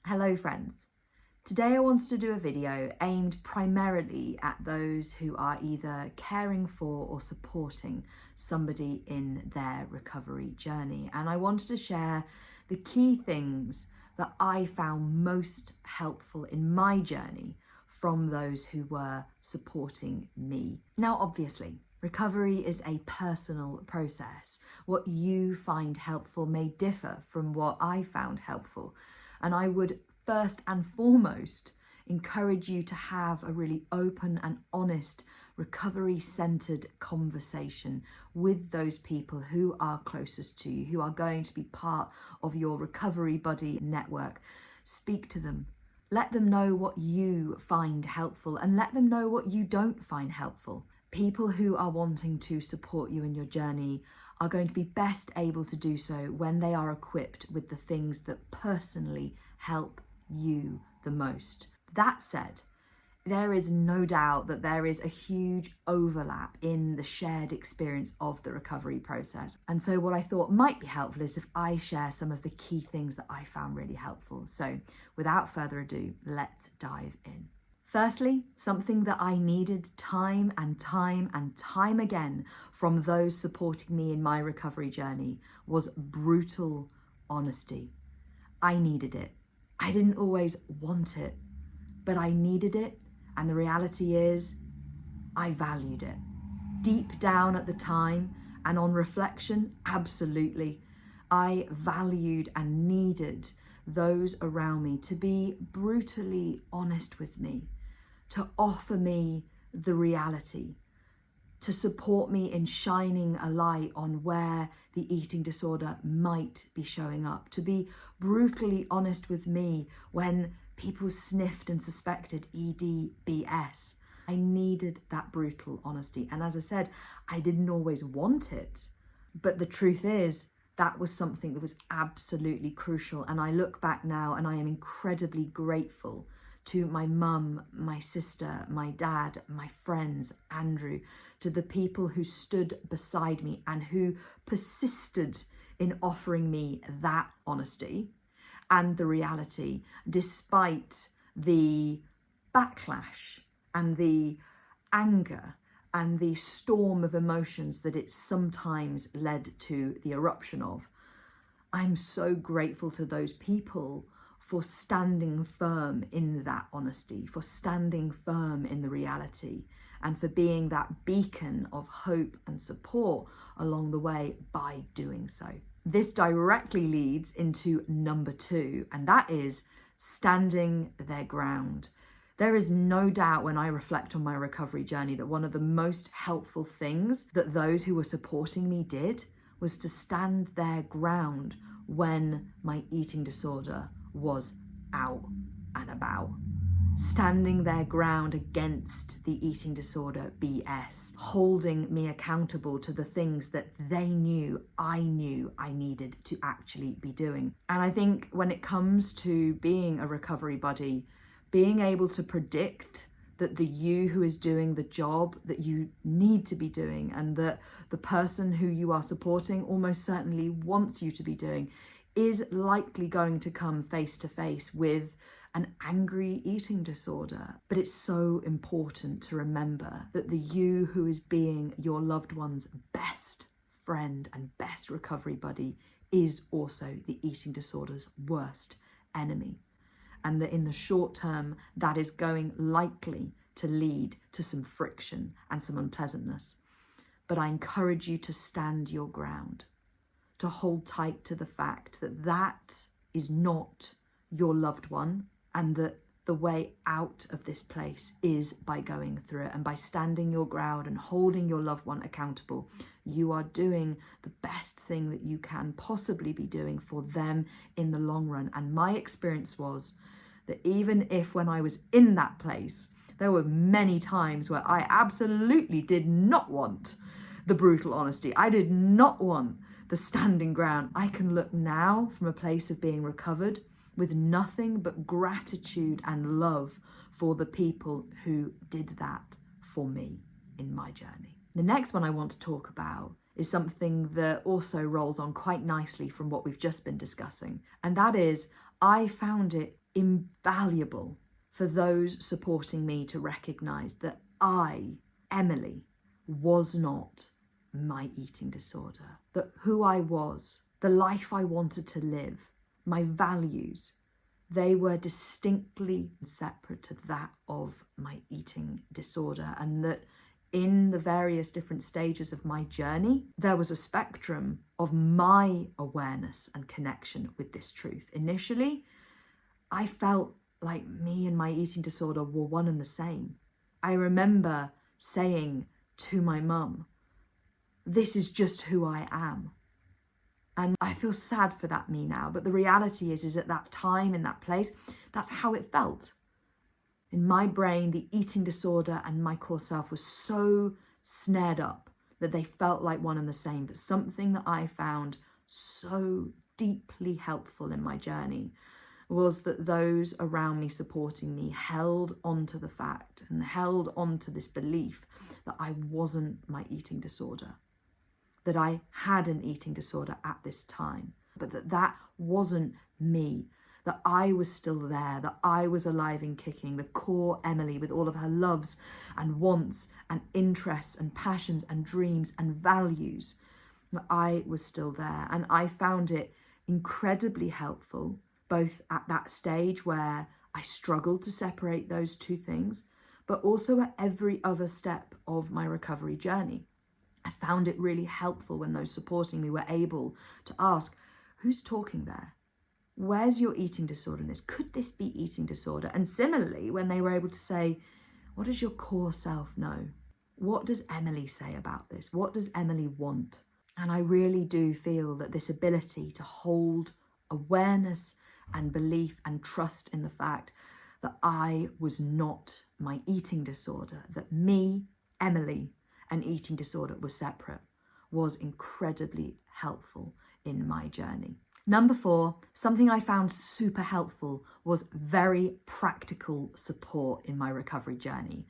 Hello friends. Today I wanted to do a video aimed primarily at those who are either caring for or supporting somebody in their recovery journey. And I wanted to share the key things that I found most helpful in my journey from those who were supporting me. Now, obviously, recovery is a personal process. What you find helpful may differ from what I found helpful. And I would first and foremost encourage you to have a really open and honest, recovery-centered conversation with those people who are closest to you, who are going to be part of your recovery buddy network. Speak to them. Let them know what you find helpful and let them know what you don't find helpful. People who are wanting to support you in your journey are going to be best able to do so when they are equipped with the things that personally help you the most. That said, there is no doubt that there is a huge overlap in the shared experience of the recovery process. And so what I thought might be helpful is if I share some of the key things that I found really helpful. So without further ado, let's dive in. Firstly, something that I needed time and time again from those supporting me in my recovery journey was brutal honesty. I needed it. I didn't always want it, but I needed it. And the reality is, I valued it. Deep down at the time and on reflection, absolutely. I valued and needed those around me to be brutally honest with me, to offer me the reality, to support me in shining a light on where the eating disorder might be showing up, to be brutally honest with me when people sniffed and suspected EDBS. I needed that brutal honesty. And as I said, I didn't always want it. But the truth is, that was something that was absolutely crucial. And I look back now and I am incredibly grateful to my mum, my sister, my dad, my friends, Andrew, to the people who stood beside me and who persisted in offering me that honesty and the reality, despite the backlash and the anger and the storm of emotions that it sometimes led to the eruption of. I'm so grateful to those people for standing firm in that honesty, for standing firm in the reality, and for being that beacon of hope and support along the way by doing so. This directly leads into number 2, and that is standing their ground. There is no doubt when I reflect on my recovery journey that one of the most helpful things that those who were supporting me did was to stand their ground when my eating disorder was out and about. Standing their ground against the eating disorder BS, holding me accountable to the things that they knew I needed to actually be doing. And I think when it comes to being a recovery buddy, being able to predict that the you who is doing the job that you need to be doing and that the person who you are supporting almost certainly wants you to be doing is likely going to come face to face with an angry eating disorder. But it's so important to remember that the you who is being your loved one's best friend and best recovery buddy is also the eating disorder's worst enemy. And that in the short term, that is going likely to lead to some friction and some unpleasantness. But I encourage you to stand your ground, to hold tight to the fact that that is not your loved one and that the way out of this place is by going through it. And by standing your ground and holding your loved one accountable, you are doing the best thing that you can possibly be doing for them in the long run. And my experience was that even if when I was in that place, there were many times where I absolutely did not want the brutal honesty. I did not want the standing ground. I can look now from a place of being recovered with nothing but gratitude and love for the people who did that for me in my journey. The next one I want to talk about is something that also rolls on quite nicely from what we've just been discussing. And that is, I found it invaluable for those supporting me to recognize that I, Emily, was not my eating disorder, that who I was, the life I wanted to live, my values, they were distinctly separate to that of my eating disorder, and that in the various different stages of my journey, there was a spectrum of my awareness and connection with this truth. Initially, I felt like me and my eating disorder were one and the same. I remember saying to my mum, "This is just who I am." And I feel sad for that me now. But the reality is at that time, in that place, that's how it felt. In my brain, the eating disorder and my core self was so snared up that they felt like one and the same. But something that I found so deeply helpful in my journey was that those around me supporting me held onto the fact and held onto this belief that I wasn't my eating disorder, that I had an eating disorder at this time, but that wasn't me, that I was still there, that I was alive and kicking, the core Emily with all of her loves and wants and interests and passions and dreams and values, that I was still there. And I found it incredibly helpful, both at that stage where I struggled to separate those two things, but also at every other step of my recovery journey. I found it really helpful when those supporting me were able to ask, who's talking there? Where's your eating disorder in this? Could this be eating disorder? And similarly, when they were able to say, what does your core self know? What does Emily say about this? What does Emily want? And I really do feel that this ability to hold awareness and belief and trust in the fact that I was not my eating disorder, that me, Emily, and eating disorder were separate, was incredibly helpful in my journey. Number 4, something I found super helpful was very practical support in my recovery journey.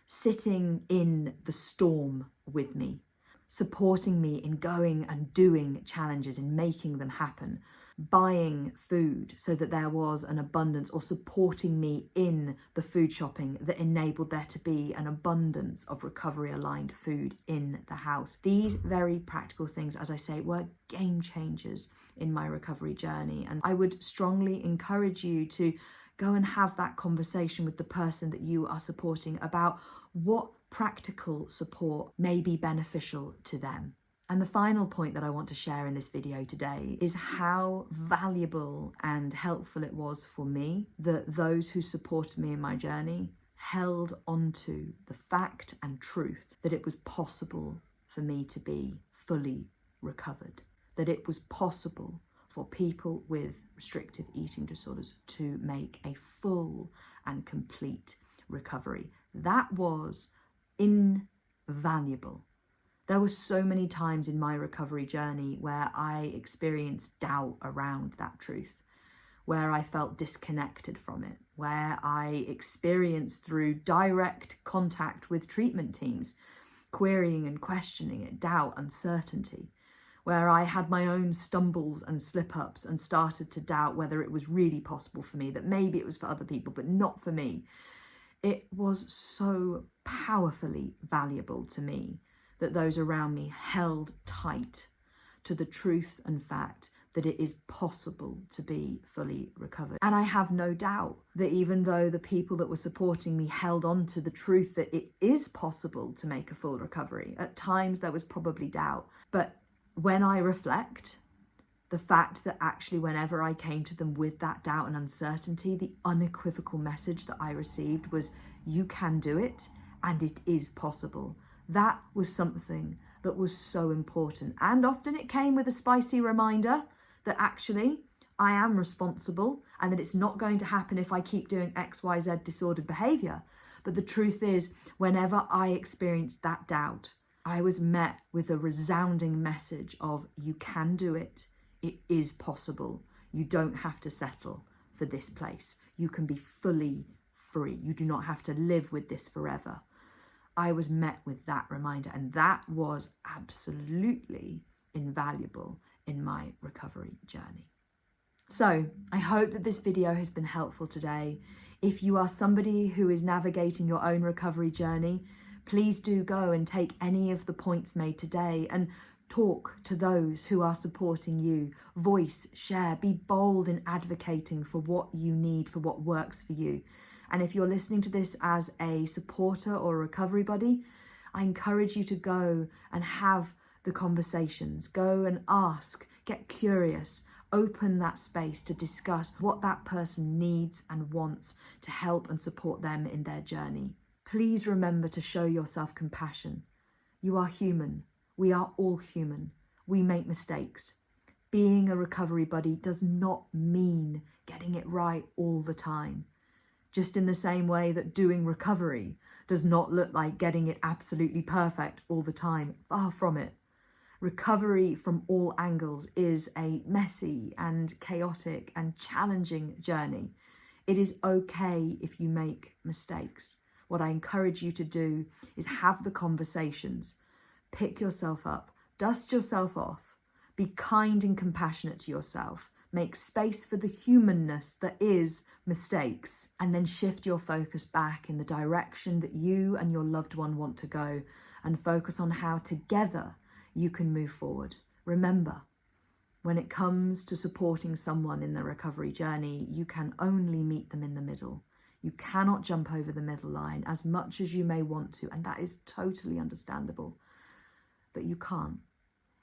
Sitting in the storm with me, supporting me in going and doing challenges, in making them happen, buying food so that there was an abundance, or supporting me in the food shopping that enabled there to be an abundance of recovery aligned food in the house. These very practical things, as I say, were game changers in my recovery journey. And I would strongly encourage you to go and have that conversation with the person that you are supporting about what practical support may be beneficial to them. And the final point that I want to share in this video today is how valuable and helpful it was for me that those who supported me in my journey held onto the fact and truth that it was possible for me to be fully recovered, that it was possible for people with restrictive eating disorders to make a full and complete recovery. That was invaluable. There were so many times in my recovery journey where I experienced doubt around that truth, where I felt disconnected from it, where I experienced through direct contact with treatment teams, querying and questioning it, doubt, uncertainty, where I had my own stumbles and slip-ups and started to doubt whether it was really possible for me, that maybe it was for other people, but not for me. It was so powerfully valuable to me that those around me held tight to the truth and fact that it is possible to be fully recovered. And I have no doubt that even though the people that were supporting me held on to the truth that it is possible to make a full recovery, at times there was probably doubt. But when I reflect, the fact that actually whenever I came to them with that doubt and uncertainty, the unequivocal message that I received was, you can do it and it is possible. That was something that was so important. And often it came with a spicy reminder that actually I am responsible and that it's not going to happen if I keep doing XYZ disordered behavior. But the truth is, whenever I experienced that doubt, I was met with a resounding message of, you can do it. It is possible. You don't have to settle for this place. You can be fully free. You do not have to live with this forever. I was met with that reminder, and that was absolutely invaluable in my recovery journey. So I hope that this video has been helpful today. If you are somebody who is navigating your own recovery journey, please do go and take any of the points made today and talk to those who are supporting you. Voice, share, be bold in advocating for what you need, for what works for you. And if you're listening to this as a supporter or a recovery buddy, I encourage you to go and have the conversations. Go and ask, get curious, open that space to discuss what that person needs and wants to help and support them in their journey. Please remember to show yourself compassion. You are human. We are all human. We make mistakes. Being a recovery buddy does not mean getting it right all the time. Just in the same way that doing recovery does not look like getting it absolutely perfect all the time. Far from it. Recovery from all angles is a messy and chaotic and challenging journey. It is okay if you make mistakes. What I encourage you to do is have the conversations, pick yourself up, dust yourself off, be kind and compassionate to yourself, make space for the humanness that is mistakes, and then shift your focus back in the direction that you and your loved one want to go and focus on how together you can move forward. Remember, when it comes to supporting someone in their recovery journey, you can only meet them in the middle. You cannot jump over the middle line as much as you may want to, and that is totally understandable. But you can't.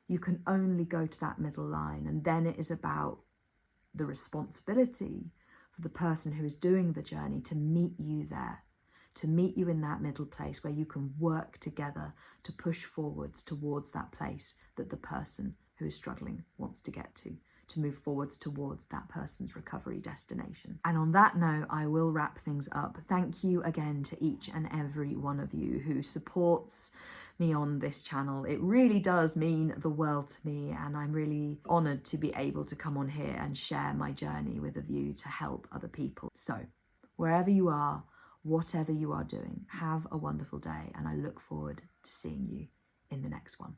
You can only go to that middle line, and then it is about the responsibility for the person who is doing the journey to meet you there, to meet you in that middle place where you can work together to push forwards towards that place that the person who is struggling wants to get to move forwards towards that person's recovery destination. And on that note, I will wrap things up. Thank you again to each and every one of you who supports me on this channel. It really does mean the world to me, and I'm really honoured to be able to come on here and share my journey with a view to help other people. So wherever you are, whatever you are doing, have a wonderful day, and I look forward to seeing you in the next one.